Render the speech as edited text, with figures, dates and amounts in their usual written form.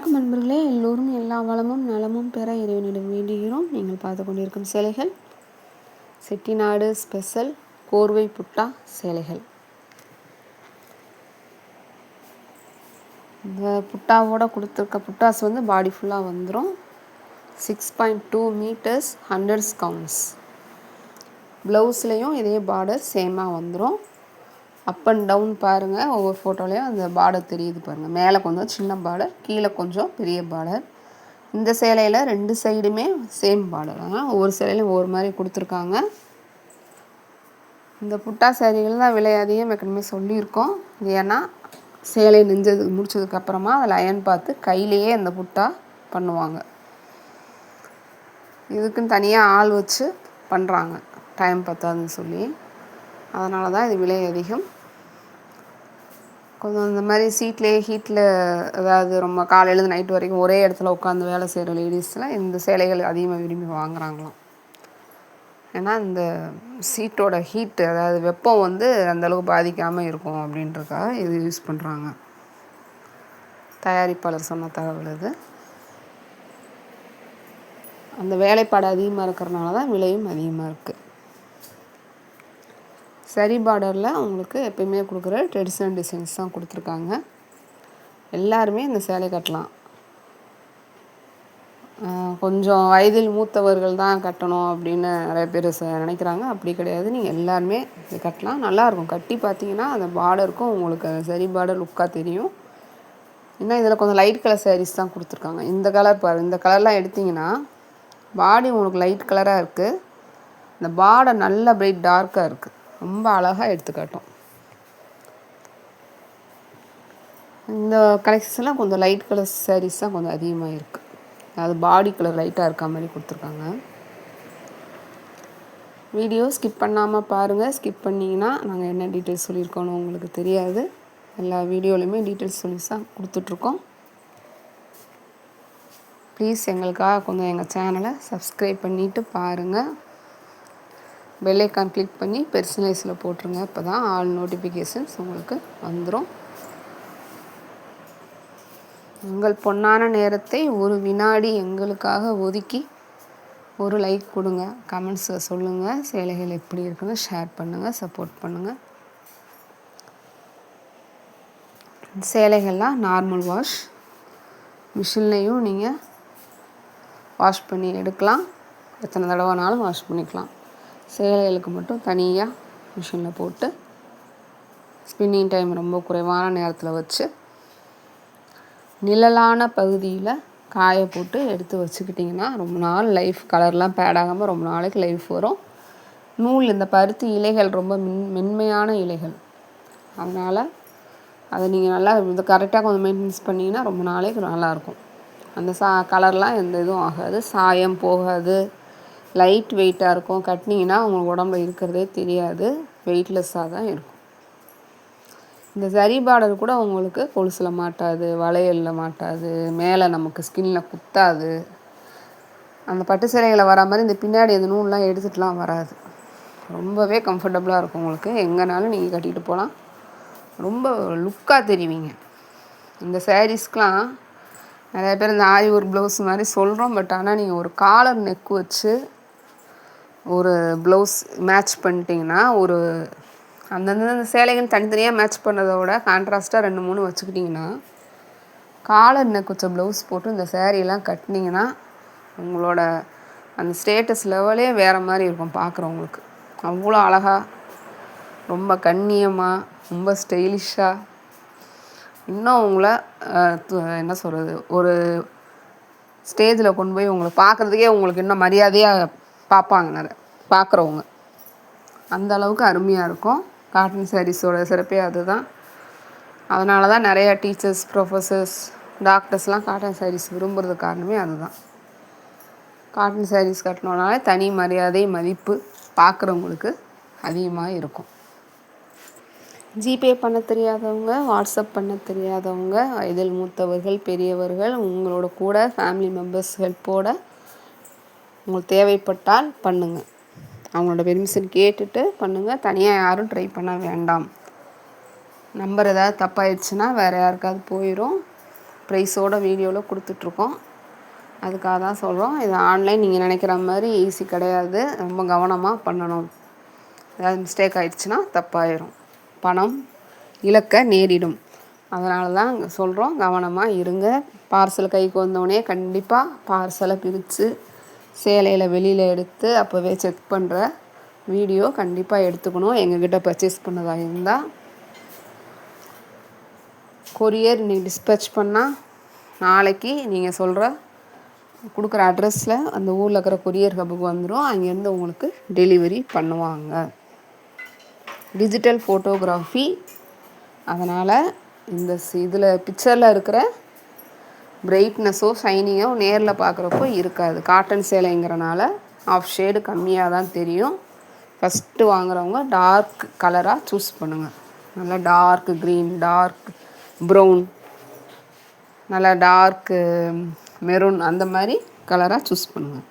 வணக்கம் நண்பர்களே, எல்லோரும் எல்லா வளமும் நலமும் பெற இறைவனிடம் வேண்டுகிறோம். நீங்கள் பார்த்து கொண்டிருக்கும் சேலைகள் செட்டிநாடு ஸ்பெஷல் கோர்வை புட்டா சேலைகள். இந்த புட்டாவோட கொடுத்துருக்க புட்டாஸ் பாடி ஃபுல்லாக வந்துடும். 6.2 மீட்டர்ஸ் 100 கவுண்ட்ஸ். ப்ளவுஸ்லேயும் இதே பார்டர் சேமாக வந்துடும். அப் அண்ட் டவுன் பாருங்கள், ஒவ்வொரு ஃபோட்டோலையும் அந்த பார்டர் தெரியுது பாருங்கள். மேலே கொஞ்சம் சின்ன பார்டர், கீழே கொஞ்சம் பெரிய பார்டர். இந்த சேலையில் 2 சைடுமே சேம் பார்டர். ஒவ்வொரு சேலையிலும் ஒவ்வொரு மாதிரி கொடுத்துருக்காங்க. இந்த புட்டா சேரீகள் தான் விலை அதிகம் ஏற்கனவே சொல்லியிருக்கோம். ஏன்னா சேலை முடிச்சதுக்கப்புறமா அதில் அயன் பார்த்து கையிலேயே அந்த புட்டா பண்ணுவாங்க. இதுக்குன்னு தனியாக ஆள் வச்சு பண்ணுறாங்க, டைம் பத்தாதுன்னு சொல்லி. அதனால தான் இது விலை அதிகம். கொஞ்சம் இந்த மாதிரி ஹீட்டில் அதாவது ரொம்ப காலையிலேருந்து நைட்டு வரைக்கும் ஒரே இடத்துல உட்காந்து வேலை செய்கிற லேடிஸ்லாம் இந்த சேலைகள் அதிகமாக விரும்பி வாங்குகிறாங்களாம். ஏன்னா இந்த சீட்டோட ஹீட்டு, அதாவது வெப்பம் அந்தளவுக்கு பாதிக்காமல் இருக்கும் அப்படின்றதுக்காக இது யூஸ் பண்ணுறாங்க. தயாரிப்பாளர் சொன்ன தகவல் இது. அந்த வேலைப்பாடு அதிகமாக இருக்கிறனால தான் விலையும் அதிகமாக இருக்குது. சரி பார்டரில் உங்களுக்கு எப்பயுமே கொடுக்குற ட்ரெடிஷ்னல் டிசைன்ஸ் தான் கொடுத்துருக்காங்க. எல்லாருமே இந்த சேலை கட்டலாம். கொஞ்சம் வயதில் மூத்தவர்கள் தான் கட்டணும் அப்படின்னு நிறைய பேர் நினைக்கிறாங்க. அப்படி கிடையாது, நீங்கள் எல்லாருமே இது கட்டலாம். நல்லாயிருக்கும். கட்டி பார்த்தீங்கன்னா அந்த பார்டருக்கும் உங்களுக்கு அந்த சரி பார்டர் லுக்காக தெரியும். இன்னும் இதில் கொஞ்சம் லைட் கலர் சாரீஸ் தான் கொடுத்துருக்காங்க. இந்த கலர் பாருங்கள், இந்த கலர்லாம் எடுத்திங்கன்னா பாடி உங்களுக்கு லைட் கலராக இருக்குது. இந்த பார்டர் நல்ல பிரைட் டார்க்காக இருக்குது. ரொம்ப அழகாக எடுத்துக்காட்டும். இந்த கலெக்ஷன்ஸ்லாம் கொஞ்சம் லைட் கலர் சாரீஸ் தான் கொஞ்சம் அதிகமாக இருக்குது. அது பாடி கலர் லைட்டாக இருக்க மாதிரி கொடுத்துருக்காங்க. வீடியோ ஸ்கிப் பண்ணாமல் பாருங்கள். ஸ்கிப் பண்ணிங்கன்னா நாங்கள் என்ன டீட்டெயில்ஸ் சொல்லியிருக்கோன்னு உங்களுக்கு தெரியாது. எல்லா வீடியோலையுமே டீட்டெயில்ஸ் சொல்லி தான் கொடுத்துட்ருக்கோம். ப்ளீஸ் எங்களுக்காக கொஞ்சம் எங்கள் சேனலை சப்ஸ்கிரைப் பண்ணிவிட்டு பாருங்கள். பெல் ஐக்கான் கிளிக் பண்ணி பெர்சனலைஸில் போட்டுருங்க. இப்போ தான் ஆல் நோட்டிஃபிகேஷன்ஸ் உங்களுக்கு வந்துடும். உங்கள் பொன்னான நேரத்தை ஒரு வினாடி எங்களுக்காக ஒதுக்கி ஒரு லைக் கொடுங்க, கமெண்ட்ஸில் சொல்லுங்கள். சேலைகள் எப்படி இருக்குன்னு ஷேர் பண்ணுங்கள், சப்போர்ட் பண்ணுங்கள். சேலைகள்லாம் நார்மல் வாஷ், மிஷின்லேயும் நீங்கள் வாஷ் பண்ணி எடுக்கலாம். எத்தனை தடவைனாலும் வாஷ் பண்ணிக்கலாம். சேலைகளுக்கு மட்டும் தனியாக மிஷினில் போட்டு ஸ்பின்னிங் டைம் ரொம்ப குறைவான நேரத்தில் வச்சு நிழலான பகுதியில் காய போட்டு எடுத்து வச்சுக்கிட்டிங்கன்னா ரொம்ப நாள் லைஃப், கலர்லாம் பேட் ஆகாமல் ரொம்ப நாளைக்கு லைஃப் வரும். நூல், இந்த பருத்தி இலைகள் ரொம்ப மென்மையான இலைகள். அதனால் அதை நீங்கள் நல்லா இது கரெக்டாக கொஞ்சம் மெயின்டெனன்ஸ் பண்ணிங்கன்னா ரொம்ப நாளைக்கு நல்லாயிருக்கும். அந்த கலர்லாம் எந்த இதுவும் ஆகாது, சாயம் போகாது, லைட் வெயிட்டாக இருக்கும். கட்டினீங்கன்னா உங்களுக்கு உடம்புல இருக்கிறதே தெரியாது, வெயிட்லெஸ்ஸாக தான் இருக்கும். இந்த சரி பார்டர் கூட உங்களுக்கு கொலுசில் மாட்டாது, வளையலில் மாட்டாது, மேலே நமக்கு ஸ்கின்னில் குத்தாது. அந்த பட்டு சேலைகளை வர மாதிரி இந்த பின்னாடி அந்த நூல்லாம் எடுத்துகிட்டுலாம் வராது. ரொம்பவே கம்ஃபர்டபுளாக இருக்கும். உங்களுக்கு எங்கேனாலும் நீங்கள் கட்டிகிட்டு போகலாம். ரொம்ப லுக்காக தெரிவிங்க. இந்த சாரீஸ்க்கெலாம் நிறைய பேர் இந்த ஆரி ஒர்க் ப்ளவுஸ் மாதிரி சொல்கிறோம். பட் ஆனால் நீங்கள் ஒரு காலர் நெக் வச்சு ஒரு ப்ளவுஸ் மேட்ச் பண்ணிட்டீங்கன்னா, ஒரு அந்தந்த சேலைகள் தனித்தனியாக மேட்ச் பண்ணுறத விட கான்ட்ராஸ்ட்டாக 2-3 வச்சுக்கிட்டிங்கன்னா, காலர் நெக் வச்ச ப்ளவுஸ் போட்டு இந்த சேரீலாம் கட்டினீங்கன்னா உங்களோட அந்த ஸ்டேட்டஸ் லெவலே வேறு மாதிரி இருக்கும் பார்க்குறவங்களுக்கு. அவ்வளோ அழகாக, ரொம்ப கண்ணியமாக, ரொம்ப ஸ்டைலிஷாக, இன்னும் உங்களை என்ன சொல்கிறது, ஒரு ஸ்டேஜில் கொண்டு போய் உங்களை பார்க்குறதுக்கே உங்களுக்கு இன்னும் மரியாதையாக பார்ப்பாங்க பார்க்குறவங்க. அந்த அளவுக்கு அருமையாக இருக்கும். காட்டன் சாரீஸோட சிறப்பே அதுதான். அதனால தான் நிறையா டீச்சர்ஸ், ப்ரொஃபஸர்ஸ், டாக்டர்ஸ்லாம் காட்டன் சாரீஸ் விரும்புகிறது காரணமே அதுதான். காட்டன் சாரீஸ் கட்டினோனாலே தனி மரியாதை, மதிப்பு பார்க்குறவங்களுக்கு அதிகமாக இருக்கும். ஜிபே பண்ண தெரியாதவங்க, வாட்ஸ்அப் பண்ண தெரியாதவங்க, வயதில் மூத்தவர்கள், பெரியவர்கள், உங்களோட கூட ஃபேமிலி மெம்பர்ஸ் ஹெல்ப்போடு உங்களுக்கு தேவைப்பட்டால் பண்ணுங்கள். அவங்களோட பெர்மிஷன் கேட்டுட்டு பண்ணுங்கள். தனியாக யாரும் ட்ரை பண்ண வேண்டாம். நம்பர் ஏதாவது தப்பாயிடுச்சுன்னா வேறு யாருக்காவது போயிடும். ப்ரைஸோட வீடியோவில் கொடுத்துட்ருக்கோம். அதுக்காக தான் சொல்கிறோம். இது ஆன்லைன் நீங்கள் நினைக்கிற மாதிரி ஈஸி கிடையாது. ரொம்ப கவனமாக பண்ணணும். ஏதாவது மிஸ்டேக் ஆகிடுச்சுன்னா தப்பாயிரும், பணம் இழக்க நேரிடும். அதனால தான் சொல்கிறோம், கவனமாக இருங்க. பார்சல் கைக்கு வந்தோடனே கண்டிப்பாக பார்சலை பிரித்து சேலையில் வெளியில் எடுத்து அப்போவே செக் பண்ணுற வீடியோ கண்டிப்பாக எடுத்துக்கணும். எங்ககிட்ட பர்ச்சேஸ் பண்ணதாக இருந்தால் கொரியர் நீங்கள் டிஸ்பேச் பண்ணால் நாளைக்கு நீங்கள் சொல்கிற கொடுக்குற அட்ரஸில் அந்த ஊரில் இருக்கிற கொரியர் ஹப்புக்கு வந்துடும். அங்கேருந்து உங்களுக்கு டெலிவரி பண்ணுவாங்க. டிஜிட்டல் ஃபோட்டோகிராஃபி, அதனால் இந்த இதில் பிக்சரில் இருக்கிற பிரைட்னஸோ ஷைனிங்கோ நேரில் பார்க்குறப்போ இருக்காது. காட்டன் சேலைங்கிறனால ஆஃப் ஷேடு கம்மியாக தான் தெரியும். ஃபஸ்ட்டு வாங்குறவங்க டார்க் கலராக சூஸ் பண்ணுங்கள். நல்லா டார்க் க்ரீன், டார்க் ப்ரௌன், நல்லா டார்க்கு மெரூன் அந்த மாதிரி கலராக சூஸ் பண்ணுங்கள்.